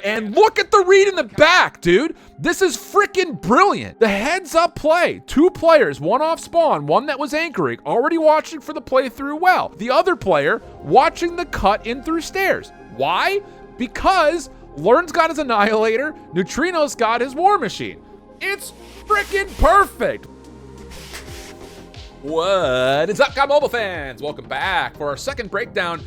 And look at the read in the back, dude. This is freaking brilliant. The heads up play. 2 players, one off spawn, one that was anchoring, already watching for the playthrough well. The other player watching the cut in through stairs. Why? Because Learn's got his Annihilator, Neutrino's got his War Machine. It's freaking perfect. What is up, COD Mobile fans? Welcome back for our second breakdown.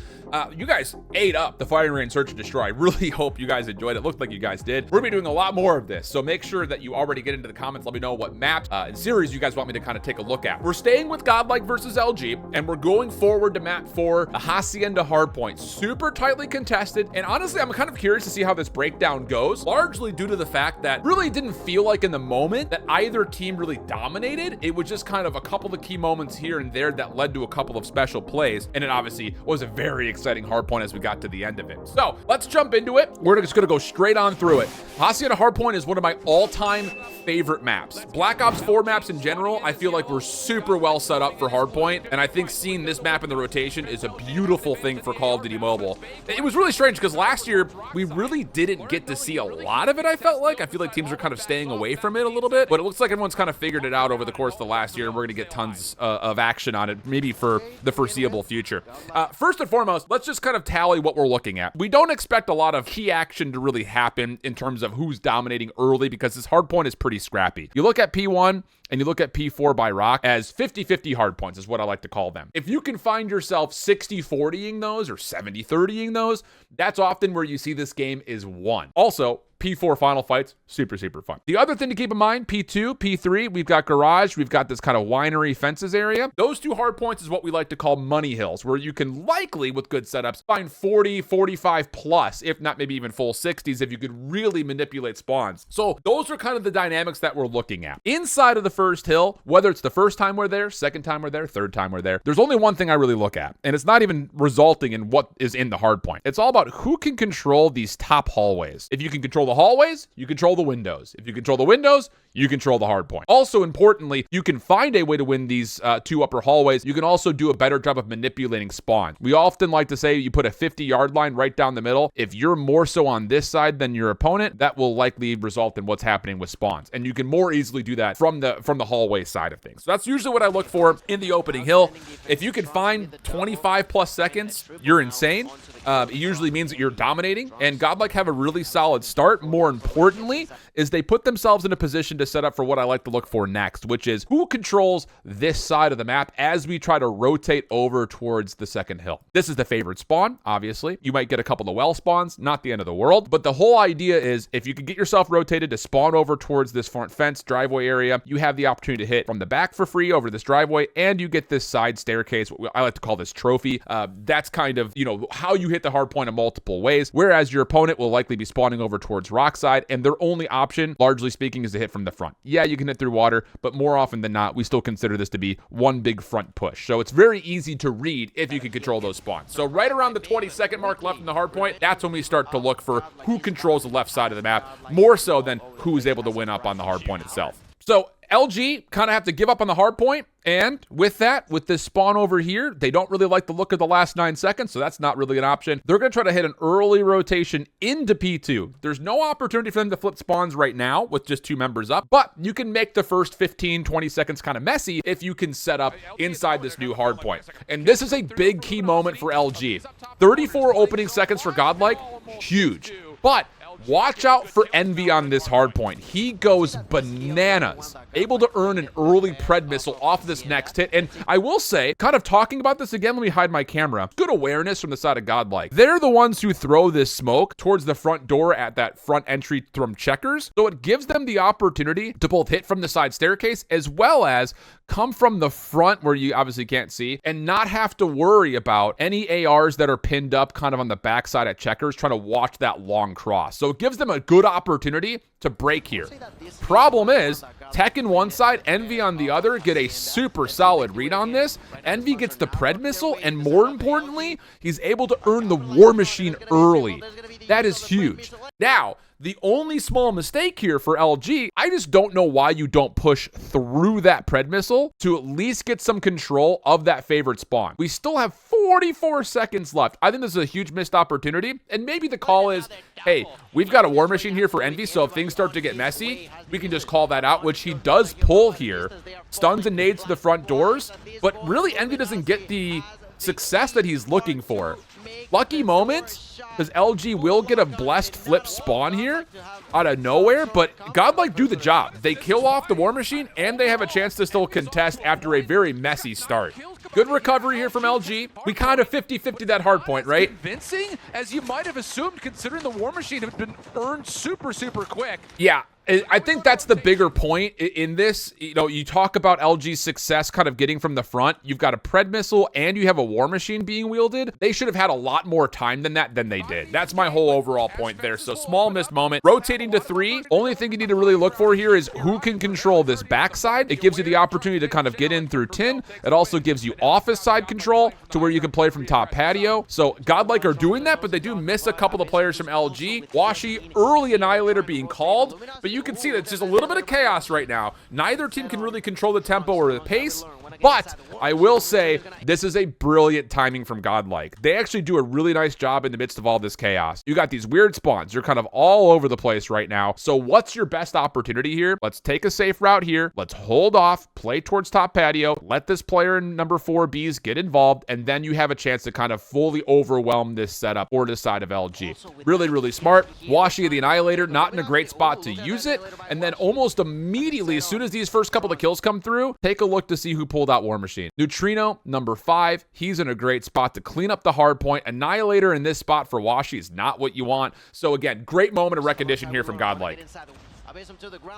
You guys ate up the Firing Range Search and Destroy. I really hope you guys enjoyed it. Looked like you guys did. We're gonna be doing a lot more of this, so make sure that you already get into the comments. Let me know what maps and series you guys want me to kind of take a look at. We're staying with Godlike versus LG, and we're going forward to map 4, a Hacienda Hardpoint. Super tightly contested, and honestly, I'm kind of curious to see how this breakdown goes, largely due to the fact that really didn't feel like in the moment that either team really dominated. It was just kind of a couple of key moments here and there that led to a couple of special plays, and it obviously was a very exciting hardpoint as we got to the end of it. So let's jump into it. We're just gonna go straight on through it. Hacienda Hardpoint is one of my all-time favorite maps. Black Ops 4 maps in general, I feel like we're super well set up for Hardpoint, and I think seeing this map in the rotation is a beautiful thing for Call of Duty Mobile. It was really strange because last year we really didn't get to see a lot of it. I feel like teams are kind of staying away from it a little bit, but it looks like everyone's kind of figured it out over the course of the last year, and we're gonna get tons of action on it, maybe for the foreseeable future. First and foremost, let's just kind of tally what we're looking at. We don't expect a lot of key action to really happen in terms of who's dominating early because this hardpoint is pretty scrappy. You look at P1 and you look at P4 by Rock as 50-50 hardpoints is what I like to call them. If you can find yourself 60-40ing those or 70-30ing those, that's often where you see this game is won. Also, P4 final fights, super fun. The other thing to keep in mind, P2, P3, we've got Garage, we've got this kind of winery fences area. Those 2 hard points is what we like to call money hills, where you can likely, with good setups, find 40, 45 plus, if not maybe even full 60s, if you could really manipulate spawns. So those are kind of the dynamics that we're looking at. Inside of the first hill, whether it's the first time we're there, second time we're there, third time we're there, there's only one thing I really look at, and it's not even resulting in what is in the hard point. It's all about who can control these top hallways. If you can control the hallways, you control the windows. If you control the windows, you control the hard point. Also, importantly, you can find a way to win these 2 upper hallways. You can also do a better job of manipulating spawn. We often like to say you put a 50-yard line right down the middle. If you're more so on this side than your opponent, that will likely result in what's happening with spawns. And you can more easily do that from the hallway side of things. So that's usually what I look for in the opening hill. If you can find 25 plus seconds, you're insane. It usually means that you're dominating, and Godlike have a really solid start. More importantly, is they put themselves in a position to set up for what I like to look for next, which is who controls this side of the map as we try to rotate over towards the second hill. This is the favorite spawn, obviously. You might get a couple of well spawns, not the end of the world, but the whole idea is if you can get yourself rotated to spawn over towards this front fence driveway area, you have the opportunity to hit from the back for free over this driveway, and you get this side staircase. I like to call this trophy. That's kind of, how you hit the hard point in multiple ways, whereas your opponent will likely be spawning over towards Rock side, and their only option, largely speaking, is to hit from the front. Yeah, you can hit through water, but more often than not, we still consider this to be one big front push. So it's very easy to read if you can control those spawns. So right around the 20-second mark left in the hard point, that's when we start to look for who controls the left side of the map, more so than who is able to win up on the hard point itself. So LG kind of have to give up on the hard point, and with that, with this spawn over here, they don't really like the look of the last 9 seconds, so that's not really an option. They're going to try to hit an early rotation into P2. There's no opportunity for them to flip spawns right now with just 2 members up, but you can make the first 15, 20 seconds kind of messy if you can set up inside this new hard point. And this is a big key moment for LG. 34 opening seconds for Godlike, huge. But watch out for Envy on this hard point. He goes bananas, able to earn an early pred missile off this next hit. And I will say, kind of talking about this again, let me hide my camera. Good awareness from the side of Godlike. They're the ones who throw this smoke towards the front door at that front entry from checkers. So it gives them the opportunity to both hit from the side staircase as well as come from the front where you obviously can't see and not have to worry about any ARs that are pinned up kind of on the backside at checkers trying to watch that long cross. So it gives them a good opportunity to break here. Problem is, Tech in one side, Envy on the other, get a super solid read on this. Envy gets the Pred missile, and more importantly, he's able to earn the War Machine early. That is huge. Now, the only small mistake here for LG, I just don't know why you don't push through that Pred missile to at least get some control of that favorite spawn. We still have 44 seconds left. I think this is a huge missed opportunity, and maybe the call is, hey, we've got a War Machine here for Envy, so if things start to get messy, we can just call that out, which he does pull here. Stuns and nades to the front doors, but really Envy doesn't get the success that he's looking for. Lucky moment, because LG will get a blessed flip spawn here out of nowhere, but Godlike do the job. They kill off the War Machine, and they have a chance to still contest after a very messy start. Good recovery here from LG. We kind of 50-50 that hard point, right? Convincing, as you might have assumed, considering the War Machine had been earned super quick. Yeah. I think that's the bigger point in this. You know, you talk about LG's success kind of getting from the front. You've got a Pred missile and you have a War Machine being wielded. They should have had a lot more time than that than they did. That's my whole overall point there. So small missed moment. Rotating to 3. Only thing you need to really look for here is who can control this backside. It gives you the opportunity to kind of get in through tin. It also gives you office side control to where you can play from top patio. So Godlike are doing that, but they do miss a couple of players from LG. Washi, early Annihilator being called, but you can see that it's just a little bit of chaos right now. Neither team can really control the tempo or the pace, but I will say this is a brilliant timing from Godlike. They actually do a really nice job in the midst of all this chaos. You got these weird spawns. You're kind of all over the place right now. So what's your best opportunity here? Let's take a safe route here. Let's hold off, play towards top patio, let this player in number 4 Bs get involved, and then you have a chance to kind of fully overwhelm this setup or this side of LG. Really, really smart. Washi the Annihilator, not in a great spot to use it, and then almost immediately, as soon as these first couple of kills come through, take a look to see who pulled out War Machine. Neutrino, number 5, he's in a great spot to clean up the hard point. Annihilator in this spot for Washi is not what you want. So again, great moment of recognition here from Godlike.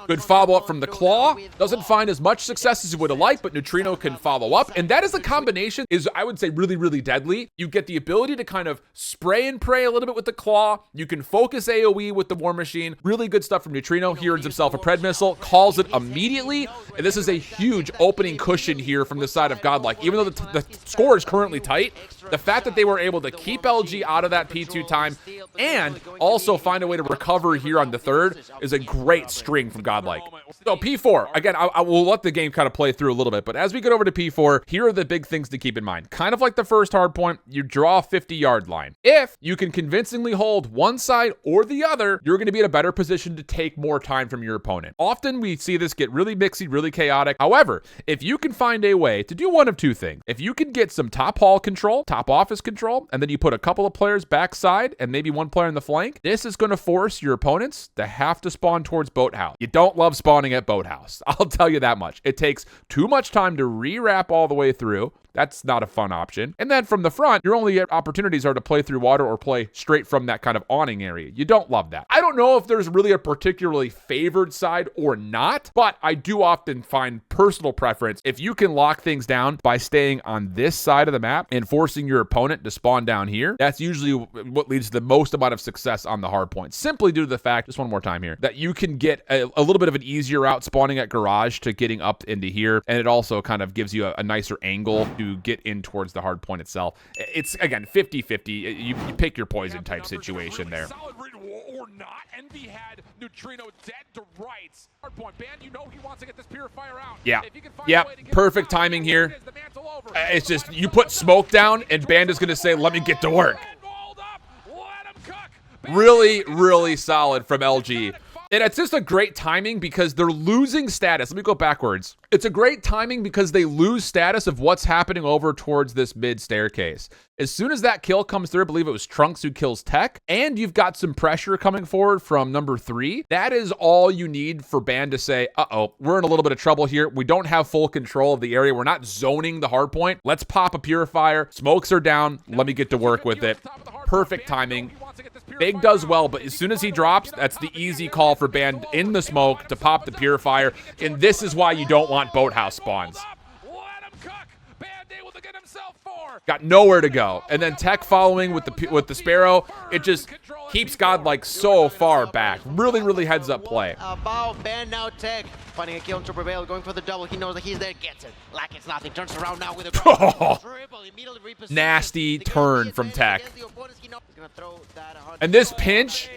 Good follow-up from the Claw. Doesn't find as much success as you would have liked, but Neutrino can follow up. And that is a combination is, I would say, really, really deadly. You get the ability to kind of spray and pray a little bit with the Claw. You can focus AoE with the War Machine. Really good stuff from Neutrino. He earns himself a Pred missile, calls it immediately. And this is a huge opening cushion here from the side of Godlike. Even though the score is currently tight, the fact that they were able to keep LG out of that P2 time and also find a way to recover here on the third is a great string from Godlike. So P4, again, I will let the game kind of play through a little bit, but as we get over to P4, here are the big things to keep in mind. Kind of like the first hard point, you draw a 50-yard line. If you can convincingly hold one side or the other, you're going to be in a better position to take more time from your opponent. Often we see this get really mixy, really chaotic. However, if you can find a way to do one of two things, if you can get some top hall control, top office control, and then you put a couple of players backside and maybe one player in the flank, this is going to force your opponents to have to spawn towards Boathouse. You don't love spawning at Boathouse. I'll tell you that much. It takes too much time to re-wrap all the way through. That's not a fun option. And then from the front, your only opportunities are to play through water or play straight from that kind of awning area. You don't love that. I don't know if there's really a particularly favored side or not, but I do often find personal preference if you can lock things down by staying on this side of the map and forcing your opponent to spawn down here. That's usually what leads to the most amount of success on the hard point, simply due to the fact, just one more time here, that you can get a little bit of an easier route spawning at garage to getting up into here, and it also kind of gives you a nicer angle to get in towards the hard point itself. It's, again, 50-50. You pick your poison type situation there. Or not. Envy had Neutrino dead to rights. Hard point. Band, you know he wants to get this purifier out. Yeah. Yep. Perfect timing here. It's just, you put smoke down, and Band is going to say, let me get to work. Really, really solid from LG. And it's just a great timing because they're losing status. Let me go backwards. It's a great timing because they lose status of what's happening over towards this mid staircase. As soon as that kill comes through, I believe it was Trunks who kills Tech, and you've got some pressure coming forward from number 3. That is all you need for Band to say, uh-oh, we're in a little bit of trouble here. We don't have full control of the area. We're not zoning the hard point. Let's pop a purifier. Smokes are down. Let me get to work with it. Perfect timing. Big does well, but as soon as he drops, that's the easy call for Band in the smoke to pop the purifier, and this is why you don't want Boathouse spawns. got nowhere to go. And then Tech following with the Sparrow, it just keeps Godlike so far back. Really, really heads up play. About Ben now Tech finding a kill to prevail, going for the double. He knows that he's there, gets it like it's nothing. Turns around now with a triple, immediately repositions. Nasty turn from Tech. And this pinch,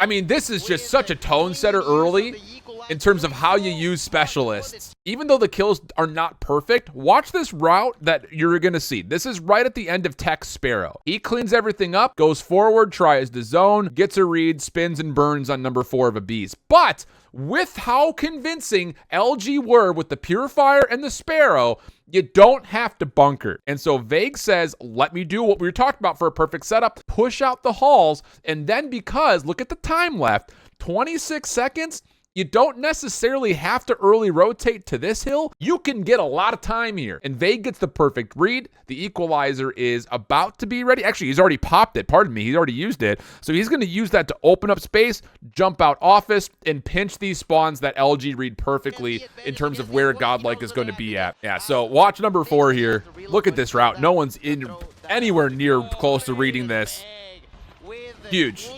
I mean, this is just such a tone setter early in terms of how you use specialists. Even though the kills are not perfect, watch this route that you're going to see. This is right at the end of Tech's Sparrow. He cleans everything up, goes forward, tries the zone, gets a read, spins and burns on number 4 of a beast. But with how convincing LG were with the Purifier and the Sparrow, you don't have to bunker. And so Vague says, let me do what we were talking about for a perfect setup, push out the halls, and then because, look at the time left, 26 seconds, you don't necessarily have to early rotate to this hill. You can get a lot of time here. And Vague gets the perfect read. The equalizer is about to be ready. Actually, he's already popped it. Pardon me. He's already used it. So he's going to use that to open up space, jump out office, and pinch these spawns that LG read perfectly in terms of where Godlike is going to be at. Yeah, so watch number 4 here. Look at this route. No one's anywhere near close to reading this. Huge.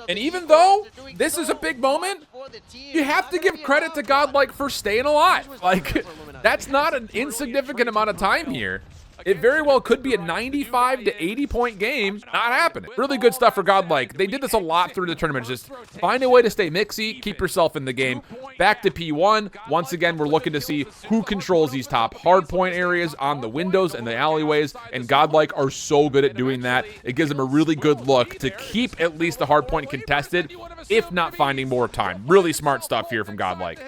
And even though this is a big moment, you have to give credit to Godlike for staying alive. Like, that's not an insignificant amount of time here. It very well could be a 95 to 80 point game. Not happening. Really good stuff for Godlike. They did this a lot through the tournament. Just find a way to stay mixy, keep yourself in the game. Back to P1. Once again, we're looking to see who controls these top hardpoint areas on the windows and the alleyways. And Godlike are so good at doing that. It gives them a really good look to keep at least the hardpoint contested, if not finding more time. Really smart stuff here from Godlike.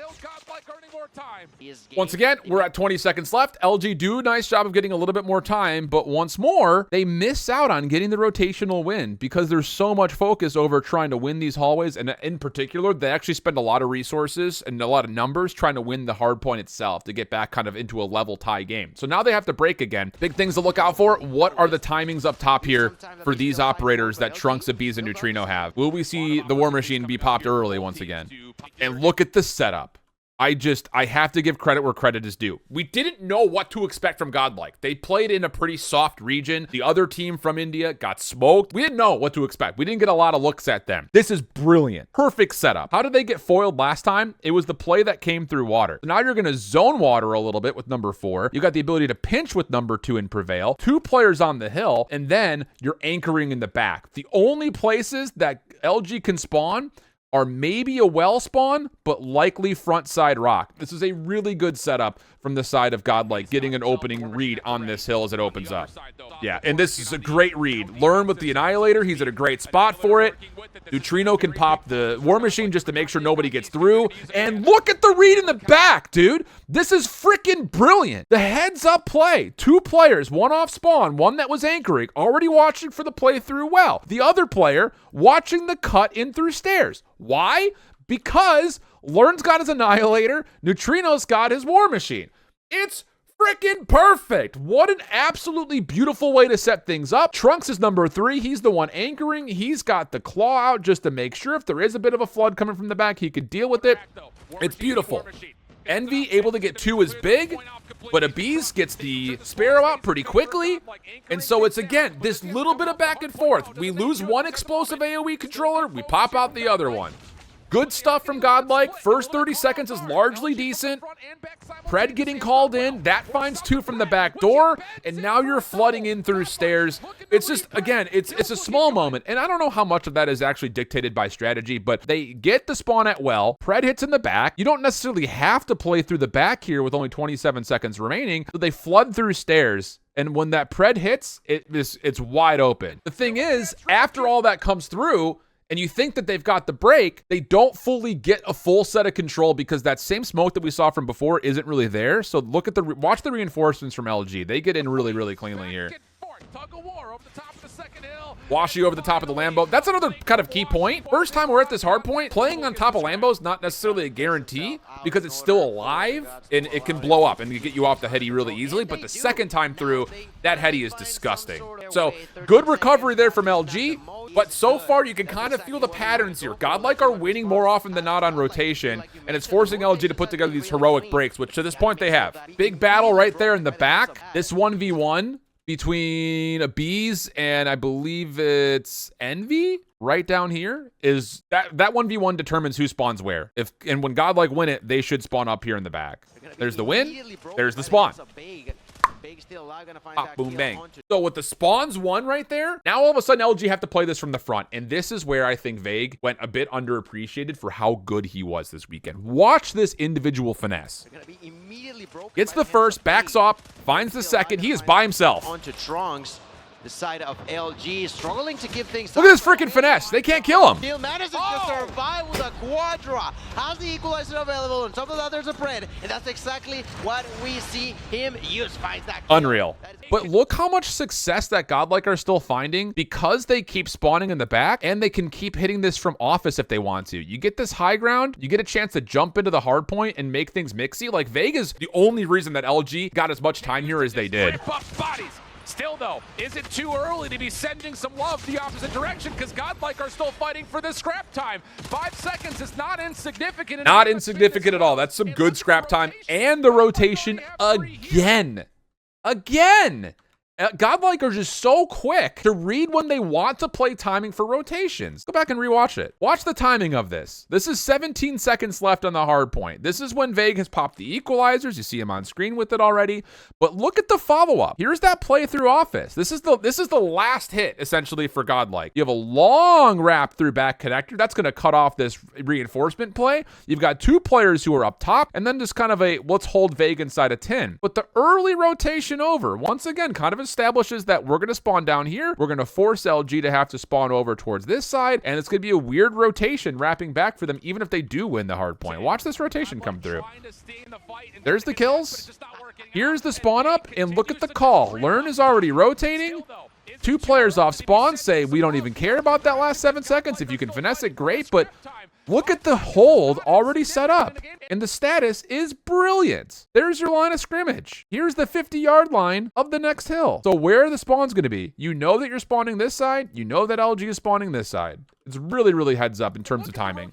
Once again, we're at 20 seconds left. LG do a nice job of getting a little bit more time, but once more, they miss out on getting the rotational win because there's so much focus over trying to win these hallways, and in particular, they actually spend a lot of resources and a lot of numbers trying to win the hard point itself to get back kind of into a level tie game. So now they have to break again. Big things to look out for. What are the timings up top here for these operators that Trunks, Abiz, and Neutrino have? Will we see the War Machine be popped early once again? And look at the setup. I have to give credit where credit is due. We didn't know what to expect from Godlike. They played in a pretty soft region. The other team from India got smoked. We didn't know what to expect. We didn't get a lot of looks at them. This is brilliant. Perfect setup. How did they get foiled last time? It was the play that came through water. So now you're going to zone water a little bit with number 4. You got the ability to pinch with number 2 and prevail. 2 players on the hill, and then you're anchoring in the back. The only places that LG can spawn are maybe a well spawn, but likely front side rock. This is a really good setup from the side of Godlike, getting an opening read on this hill as it opens up. Yeah, and this is a great read. Learn with the Annihilator. He's at a great spot for it. Neutrino can pop the War Machine just to make sure nobody gets through. And look at the read in the back, dude. This is freaking brilliant. The heads up play. 2 players, one off spawn, one that was anchoring, already watching for the playthrough well. The other player watching the cut in through stairs. Why? Because Learn's got his Annihilator, Neutrino's got his War Machine. It's freaking perfect. What an absolutely beautiful way to set things up. Trunks is number 3. He's the one anchoring. He's got the claw out just to make sure if there is a bit of a flood coming from the back, he could deal with it. It's beautiful. Envy able to get 2 is big, but Abiz gets the Sparrow out pretty quickly. And so it's, again, this little bit of back and forth. We lose one explosive AoE controller, we pop out the other one. Good stuff from Godlike. First 30 seconds is largely decent. Pred getting called in. That finds 2 from the back door. And now you're flooding in through stairs. It's just, again, it's a small moment. And I don't know how much of that is actually dictated by strategy, but they get the spawn at well. Pred hits in the back. You don't necessarily have to play through the back here with only 27 seconds remaining. So they flood through stairs. And when that Pred hits, it's wide open. The thing is, after all that comes through, and you think that they've got the break, they don't fully get a full set of control because that same smoke that we saw from before isn't really there. So look at watch the reinforcements from LG. They get in really, really cleanly here. Washi over the top of the Lambo. That's another kind of key point. First time we're at this hard point, playing on top of Lambos not necessarily a guarantee because it's still alive and it can blow up and get you off the heady really easily. But the second time through, that heady is disgusting. So good recovery there from LG. But so far, you can kind of feel the patterns here. Godlike are winning more often than not on rotation, and it's forcing LG to put together these heroic breaks, which to this point they have. Big battle right there in the back. This 1v1 between a Bees and I believe it's Envy. Right down here is that 1v1 determines who spawns where. And when Godlike win it, they should spawn up here in the back. There's the win. There's the spawn. Pop, boom, bang. So with the spawns one right there, now all of a sudden LG have to play this from the front. And this is where I think Vague went a bit underappreciated for how good he was this weekend. Watch this individual finesse. Gets the first, backs off, finds the second. He is by himself. Onto Trunks. The side of LG struggling to give things. Look at this freaking finesse. They can't kill him. He'll manage to survive with a Quadra. Has the equalizer available, and top of that there's a Pred, and that's exactly what we see him use. Finds that kill. Unreal. But look how much success that Godlike are still finding because they keep spawning in the back, and they can keep hitting this from office if they want to. You get this high ground, you get a chance to jump into the hard point and make things mixy. Like Vega's the only reason that LG got as much time here as they did. Still, though, is it too early to be sending some love the opposite direction? Because Godlike are still fighting for this scrap time. 5 seconds is not insignificant. Not insignificant at all. That's some good scrap time. And the rotation again. Again. Godlike are just so quick to read when they want to play timing for rotations. Go back and rewatch it. Watch the timing of this. This is 17 seconds left on the hard point. This is when Vague has popped the equalizers. You see him on screen with it already. But look at the follow-up. Here's that play through office. This is the last hit, essentially, for Godlike. You have a long wrap through back connector. That's going to cut off this reinforcement play. You've got two players who are up top, and then just kind of a let's hold Vague inside a 10. But the early rotation over, once again, kind of establishes that we're going to spawn down here. We're going to force LG to have to spawn over towards this side, and it's going to be a weird rotation wrapping back for them, even if they do win the hard point. Watch this rotation come through. There's the kills. Here's the spawn up, and look at the call. Learn is already rotating. Two players off spawn say we don't even care about that last 7 seconds. If you can finesse it, great, but look at the hold already set up, and the status is brilliant. There's your line of scrimmage. Here's the 50-yard line of the next hill. So where are the spawns going to be? You know that you're spawning this side. You know that LG is spawning this side. It's really, really heads up in terms of timing.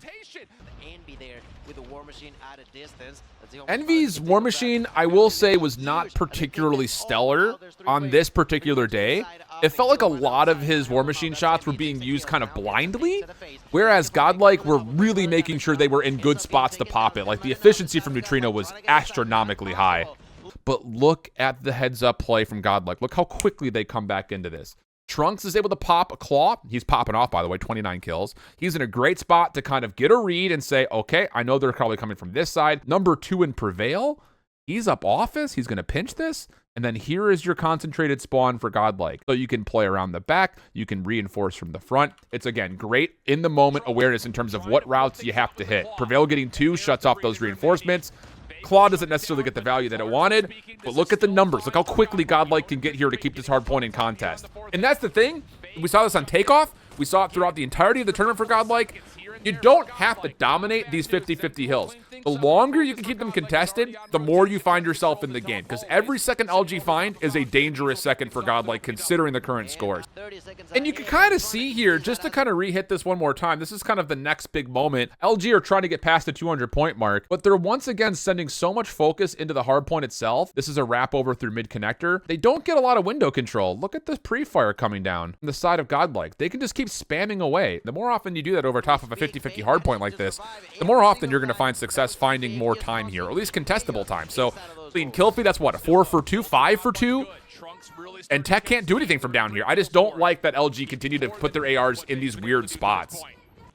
Envy's War Machine, I will say, was not particularly stellar on this particular day. It felt like a lot of his War Machine shots were being used kind of blindly, whereas Godlike were really making sure they were in good spots to pop it. Like, the efficiency from Neutrino was astronomically high. But look at the heads-up play from Godlike. Look how quickly they come back into this. Trunks is able to pop a claw. He's popping off, by the way, 29 kills. He's in a great spot to kind of get a read and say, okay, I know they're probably coming from this side. Number 2 in Prevail. He's up office. He's going to pinch this. And then here is your concentrated spawn for Godlike. So you can play around the back. You can reinforce from the front. It's, again, great in the moment awareness in terms of what routes you have to hit. Prevail getting 2 shuts off those reinforcements. Claw doesn't necessarily get the value that it wanted, but look at the numbers. Look how quickly Godlike can get here to keep this hard point in contest. And that's the thing. We saw this on Takeoff. We saw it throughout the entirety of the tournament for Godlike. You don't have to dominate these 50-50 hills. The longer you can keep them contested, the more you find yourself in the game, because every second LG find is a dangerous second for Godlike, considering the current scores. And you can kind of see here, just to kind of re-hit this one more time, this is kind of the next big moment. LG are trying to get past the 200-point mark, but they're once again sending so much focus into the hard point itself. This is a wrap over through mid-connector. They don't get a lot of window control. Look at the pre-fire coming down on the side of Godlike. They can just keep spamming away. The more often you do that over top of a 50-50 hard point like this, the more often you're going to find success finding more time here, or at least contestable time. So, clean kill feed, that's what, a 4 for 2, 5 for 2? And Tech can't do anything from down here. I just don't like that LG continue to put their ARs in these weird spots.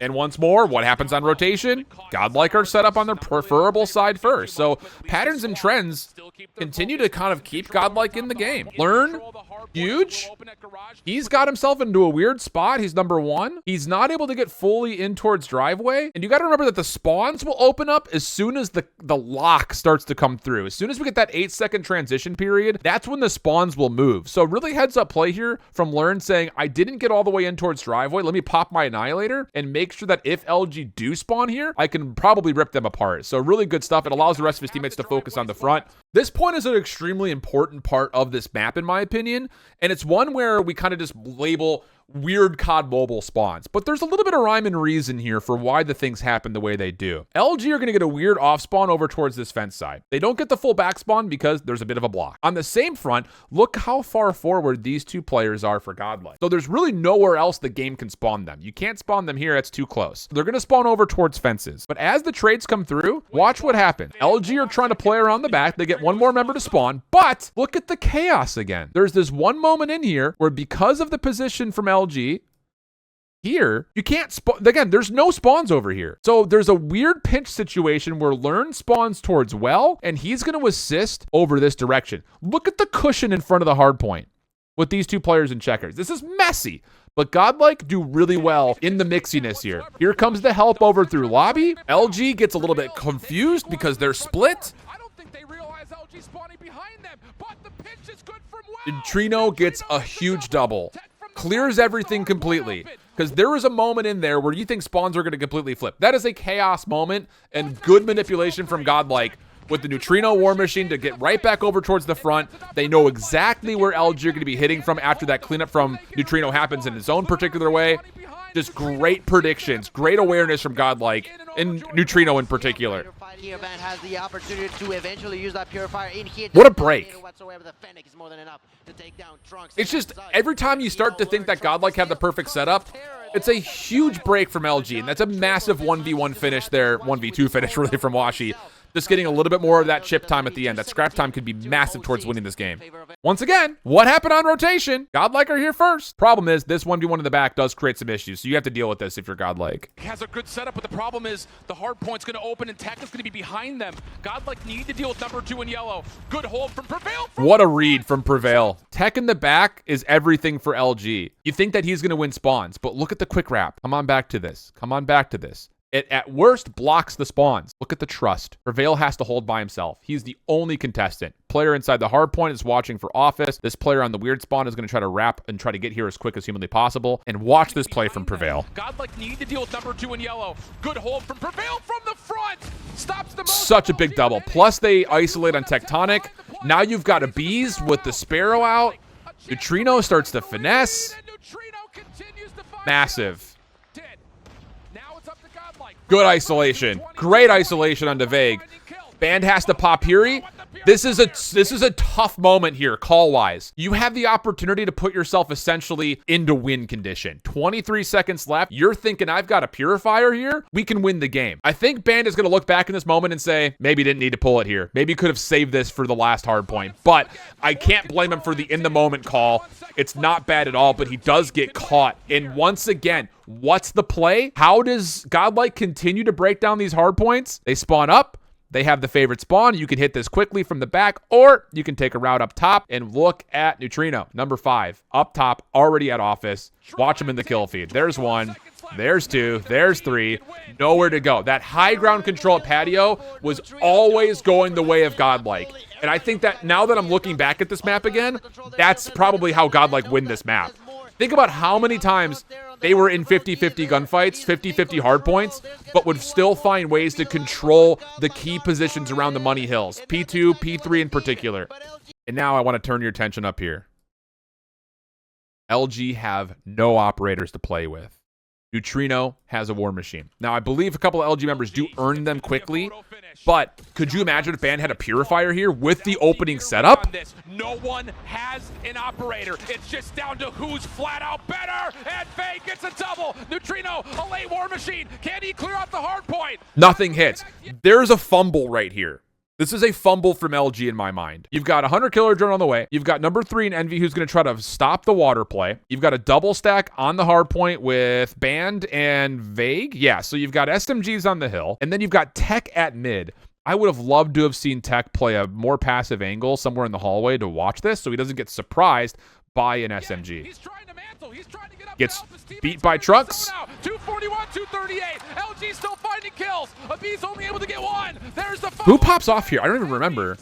And once more, what happens on rotation? Godlike are set up on their preferable side first. So patterns and trends continue to kind of keep Godlike in the game. Learn, huge. He's got himself into a weird spot. He's number 1. He's not able to get fully in towards driveway. And you got to remember that the spawns will open up as soon as the lock starts to come through. As soon as we get that 8-second transition period, that's when the spawns will move. So really heads up play here from Learn saying, I didn't get all the way in towards driveway. Let me pop my Annihilator and make sure that if LG do spawn here, I can probably rip them apart. So really good stuff. It allows the rest of his teammates to focus on the front. This point is an extremely important part of this map, in my opinion. And it's one where we kind of just label, weird COD Mobile spawns, but there's a little bit of rhyme and reason here for why the things happen the way they do. LG are going to get a weird off spawn over towards this fence side. They don't get the full back spawn because there's a bit of a block. On the same front, look how far forward these two players are for Godlike. So there's really nowhere else the game can spawn them. You can't spawn them here, it's too close. They're going to spawn over towards fences. But as the trades come through, watch what happens. LG are trying to play around the back. They get one more member to spawn, but look at the chaos again. There's this one moment in here where because of the position from LG, here, you can't spawn. Again, there's no spawns over here. So there's a weird pinch situation where Learn spawns towards Well, and he's going to assist over this direction. Look at the cushion in front of the hard point with these two players in checkers. This is messy, but Godlike do really well in the mixiness here. Here comes the help over through lobby. LG gets a little bit confused because they're split. I don't think they realize LG spawning behind them, but the pitch is good from Well. Trino gets a huge double. Clears everything completely. Because there is a moment in there where you think spawns are going to completely flip. That is a chaos moment and good manipulation from Godlike with the Neutrino War Machine to get right back over towards the front. They know exactly where LG are going to be hitting from after that cleanup from Neutrino happens in his own particular way. Just great predictions, great awareness from Godlike, and Neutrino in particular. Here, Van has the opportunity to eventually use that purifier in here. What a break. It's just every time you start to think that Godlike have the perfect setup, it's a huge break from LG, and that's a massive 1v1 finish there, 1v2 finish really from Washi. Just getting a little bit more of that chip time at the end. That scrap time could be massive towards winning this game. Once again, what happened on rotation? Godlike are here first. Problem is, this 1v1 in the back does create some issues, so you have to deal with this if you're Godlike. Has a good setup, but the problem is the hard point's going to open and Tech is going to be behind them. Godlike need to deal with number 2 in yellow. Good hold from Prevail. What a read from Prevail. Tech in the back is everything for LG. You think that he's going to win spawns, but look at the quick wrap. Come on back to this. Come on back to this. It, at worst, blocks the spawns. Look at the trust. Prevail has to hold by himself. He's the only contestant. Player inside the hard point is watching for office. This player on the weird spawn is going to try to wrap and try to get here as quick as humanly possible. And watch this play from Prevail. Godlike need to deal with number 2 in yellow. Good hold from Prevail from the front. Stops the most. Such a big double. Plus, they isolate on Tectonic. Now you've got a Bees with the Sparrow out. Neutrino starts to finesse. Massive. Good isolation. Great isolation on Deveg. Band has to pop Puri. This is a tough moment here, call-wise. You have the opportunity to put yourself essentially into win condition. 23 seconds left. You're thinking, I've got a purifier here. We can win the game. I think Band is going to look back in this moment and say, maybe didn't need to pull it here. Maybe could have saved this for the last hard point. But I can't blame him for the in-the-moment call. It's not bad at all, but he does get caught. And once again, what's the play? How does Godlike continue to break down these hard points? They spawn up. They have the favorite spawn. You can hit this quickly from the back, or you can take a route up top and look at Neutrino. Number 5, up top, already at office. Watch him in the kill feed. There's 1. There's 2. There's 3. Nowhere to go. That high ground control at patio was always going the way of Godlike. And I think that now that I'm looking back at this map again, that's probably how Godlike win this map. Think about how many times they were in 50-50 gunfights, 50-50 hardpoints, but would still find ways to control the key positions around the money hills. P2, P3 in particular. And now I want to turn your attention up here. LG have no operators to play with. Neutrino has a war machine. Now, I believe a couple of LG members do earn them quickly, but could you imagine if Band had a purifier here with the opening setup? No one has an operator. It's just down to who's flat out better, and Faye gets a double. Neutrino, a late war machine. Can he clear out the hard point? Nothing hits. There's a fumble right here. This is a fumble from LG in my mind. You've got a 100 killer drone on the way. You've got number 3 in Envy who's going to try to stop the water play. You've got a double stack on the hard point with Band and Vague. Yeah, so you've got SMGs on the hill. And then you've got Tech at mid. I would have loved to have seen Tech play a more passive angle somewhere in the hallway to watch this so he doesn't get surprised by an SMG. He's trying to mantle. He's trying to get up. Gets beat by trucks. 241, 238. LG still finding kills. Ab's only able to get 1. There's the Who pops off here? I don't even remember.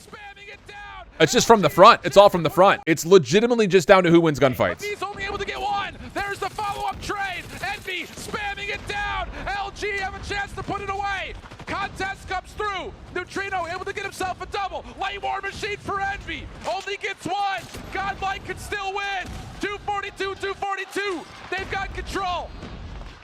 It's just from the front. It's all from the front. It's legitimately just down to who wins gunfights. He's only able to get 1. There's the follow-up trade. Envy spamming it down. LG have a chance to put it away. Contest comes through. Neutrino able to get himself a double. Lane War Machine for Envy. Only gets one. Godlike can still win. 242, 242. They've got control.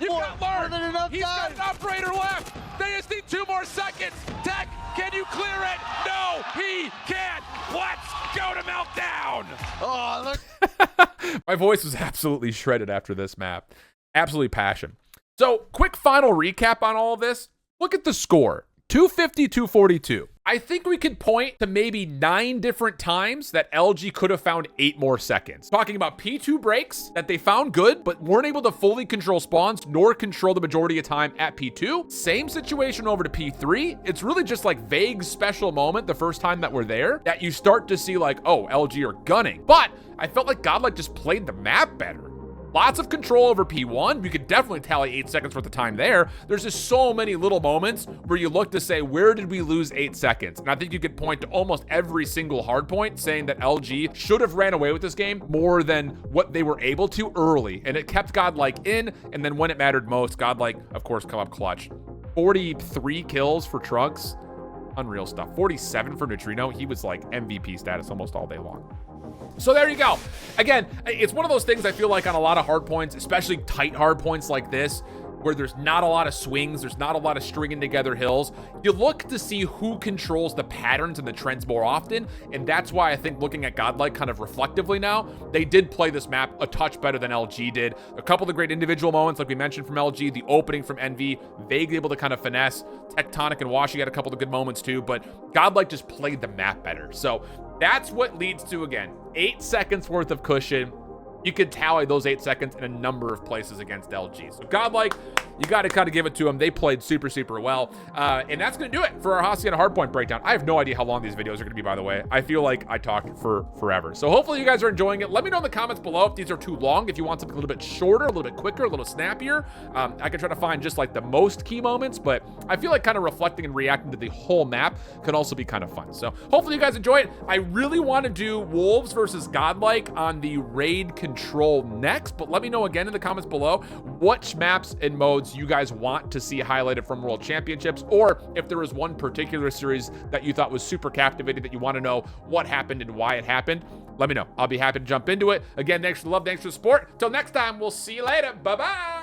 You've got Lark. He's got an operator left. They just need 2 more seconds. Tech, can you clear it? No, he can't. Let's go to Meltdown. Oh, look. My voice was absolutely shredded after this map. Absolutely passion. So, quick final recap on all of this. Look at the score. 250, 242. I think we could point to maybe 9 different times that LG could have found 8 more seconds. Talking about P2 breaks that they found good, but weren't able to fully control spawns nor control the majority of time at P2. Same situation over to P3. It's really just like vague special moment the first time that we're there that you start to see like, oh, LG are gunning. But I felt like Godlike just played the map better. Lots of control over P1. You could definitely tally 8 seconds worth of time there. There's just so many little moments where you look to say, where did we lose 8 seconds? And I think you could point to almost every single hard point saying that LG should have ran away with this game more than what they were able to early. And it kept Godlike in. And then when it mattered most, Godlike, of course, come up clutch. 43 kills for Trunks. Unreal stuff. 47 for Neutrino. He was like MVP status almost all day long. So there you go. Again, it's one of those things I feel like on a lot of hard points, especially tight hard points like this, where there's not a lot of swings, there's not a lot of stringing together hills, you look to see who controls the patterns and the trends more often. And that's why I think looking at Godlike kind of reflectively now, they did play this map a touch better than LG did. A couple of the great individual moments, like we mentioned from LG, the opening from Envy, vaguely able to kind of finesse. Tectonic and Washi had a couple of good moments too, but Godlike just played the map better. So that's what leads to, again, 8 seconds worth of cushion. You could tally those 8 seconds in a number of places against LG. So Godlike, you got to kind of give it to them. They played super, super well. And that's going to do it for our Hacienda Hardpoint breakdown. I have no idea how long these videos are going to be, by the way. I feel like I talk for forever. So hopefully you guys are enjoying it. Let me know in the comments below if these are too long, if you want something a little bit shorter, a little bit quicker, a little snappier. I can try to find just like the most key moments, but I feel like kind of reflecting and reacting to the whole map can also be kind of fun. So hopefully you guys enjoy it. I really want to do Wolves versus Godlike on the raid control next, but let me know again in the comments below which maps and modes you guys want to see highlighted from World Championships, or if there was one particular series that you thought was super captivating that you want to know what happened and why it happened. Let me know. I'll be happy to jump into it. Again, thanks for the love, thanks for the support. Till next time, we'll see you later. Bye-bye.